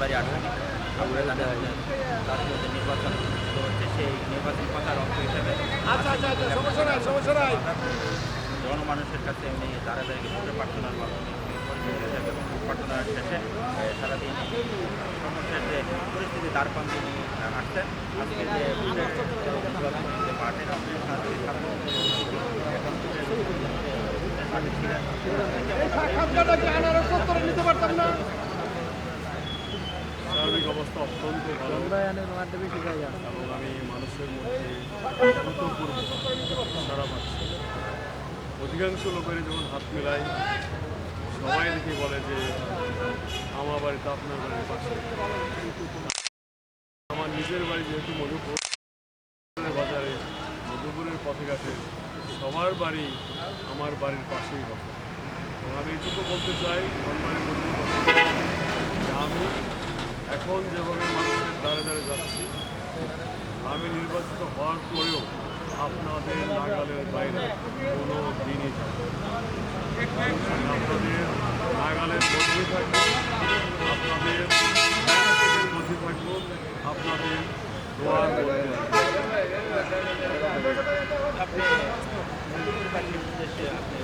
ব্রাহ্মণবাড়িয়া আসনে আপনারা জানেন জাতীয় যে নির্বাচন হচ্ছে সেই নির্বাচন প্রচার অংশ হিসেবে জনমানুষের কাছে উনি দাঁড়াদাঁড়িয়ে ভোট প্রার্থনার মাধ্যমে এবং ভোট প্রার্থনার শেষে সারাদিন সমস্যার যে পরিস্থিতি তার প্রান্তে উনি আসছেন। আজকে যে মাঠের সার্বিক অবস্থা অত্যন্ত ভালো এবং আমি মানুষের মধ্যে সারা পাচ্ছি। অধিকাংশ লোকের যখন হাত মেলাই সবাই দেখে বলে যে আমার বাড়িতে আপনার বাড়ির পাশে। আমার নিজের বাড়ি যেহেতু মধুপুর বাজারে, মধুপুরের পথে ঘাটে সবার বাড়ি আমার বাড়ির পাশেই হবে। এবং আমি এটুকু বলতে চাই সম্মানের মধ্যে আমি এখন যেভাবে মানুষের দ্বারে দ্বারে যাচ্ছি, আমি নির্বাচিত হওয়ার পরেও আপনাদের নাগালের বাইরে কোনো দিনই যাব আপনাদের নাগালের মধ্যে থাকবো, আপনাদের মধ্যে থাকবো, আপনাদের দোয়ার মধ্যে। আপনি